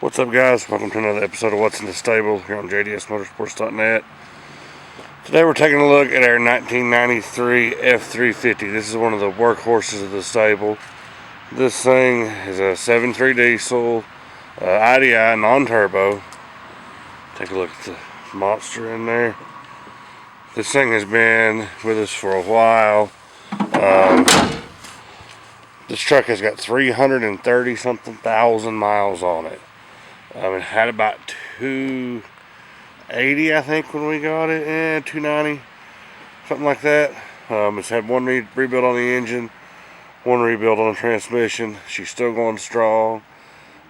What's up, guys? Welcome to another episode of What's in the Stable here on JDSMotorsports.net. Today we're taking a look at our 1993 F350. This is one of the workhorses of the stable. This thing is a 7.3 diesel, IDI non-turbo. Take a look at the monster in there. This thing has been with us for a while. This truck has got 330 something thousand miles on it. It had about 280, I think, when we got it. 290, something like that. It's had one rebuild on the engine, one rebuild on the transmission. She's still going strong.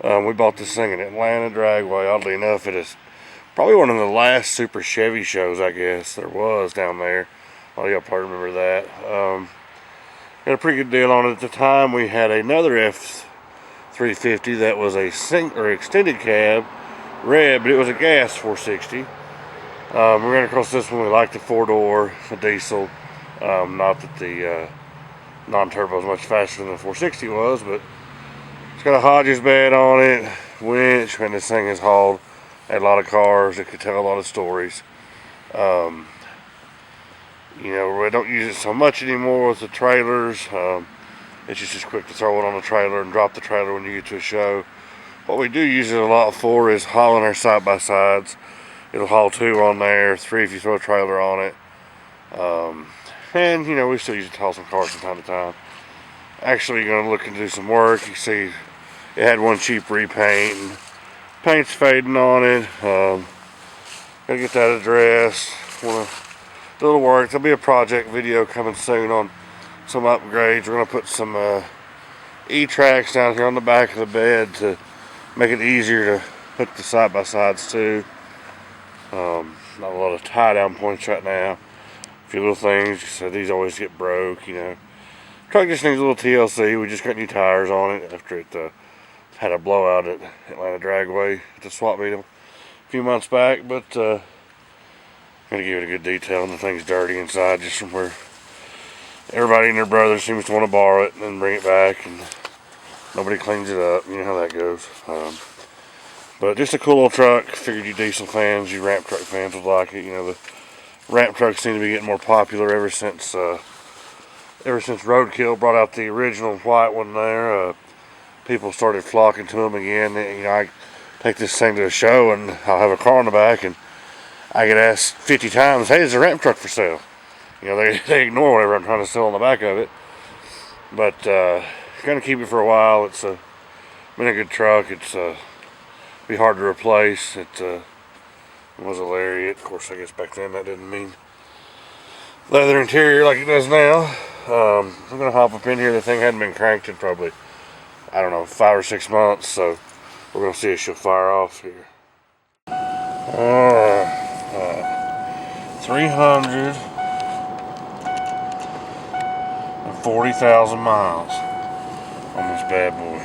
We bought this thing in Atlanta Dragway. Oddly enough, it is probably one of the last Super Chevy shows, I guess, there was down there. Oh, y'all probably remember that. Got a pretty good deal on it at the time. We had another F350 that was a extended cab, red, but it was a gas 460. We ran across this one. We liked the 4-door, the diesel. Not that the non-turbo is much faster than the 460 was, but it's got a Hodges Bed on it, winch, and this thing has hauled a lot of cars. It could tell a lot of stories. You know, we don't use it so much anymore with the trailers. It's just as quick to throw it on the trailer and drop the trailer when you get to a show. What we do use it a lot for is hauling our side-by-sides. It'll haul 2 on there, 3 if you throw a trailer on it. And, you know, we still use it to haul some cars from time to time. Actually, going to look and do some work. You see, it had one cheap repaint. And paint's fading on it. Gotta get that addressed. Want to do a little work. There'll be a project video coming soon on some upgrades. We're going to put some E-tracks down here on the back of the bed to make it easier to hook the side-by-sides to. Not a lot of tie-down points right now. A few little things. So these always get broke, you know. Truck just needs a little TLC. We just got new tires on it after it had a blowout at Atlanta Dragway at the swap meet a few months back. But I'm going to give it a good detail. And the thing's dirty inside just from where everybody and their brother seems to want to borrow it and then bring it back, and nobody cleans it up. You know how that goes. But just a cool little truck. Figured you diesel fans, you ramp truck fans would like it. You know, the ramp trucks seem to be getting more popular ever since Roadkill brought out the original white one there. People started flocking to them again. You know, I take this thing to a show and I'll have a car in the back and I get asked 50 times, "Hey, is a ramp truck for sale?" You know, they ignore whatever I'm trying to sell on the back of it. But going to keep it for a while. It's been a good truck. It's be hard to replace. It was a Lariat. Of course, I guess back then that didn't mean leather interior like it does now. I'm going to hop up in here. The thing hadn't been cranked in probably, I don't know, 5 or 6 months. So we're going to see if she'll fire off here. 340,000 miles on this bad boy.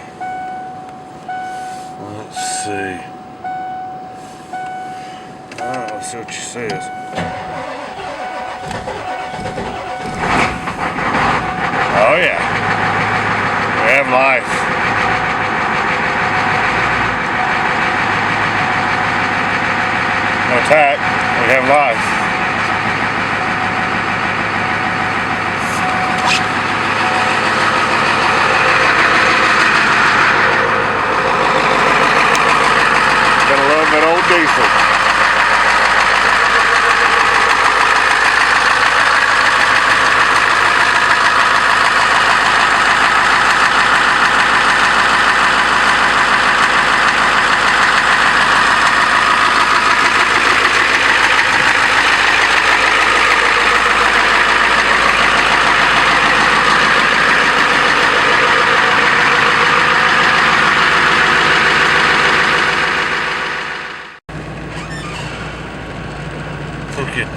Let's see. Alright, let's see what she says. Oh yeah. We have life. No attack. We have life. That old diesel. I think it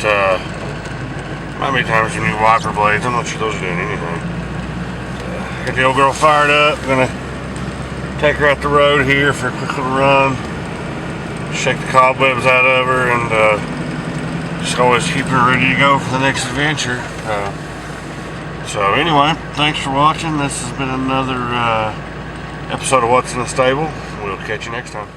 might be time for some new wiper blades. I'm not sure those are doing anything. Got the old girl fired up. Gonna take her out the road here for a quick little run. Shake the cobwebs out of her and just always keep her ready to go for the next adventure. So anyway, thanks for watching. This has been another episode of What's in the Stable. We'll catch you next time.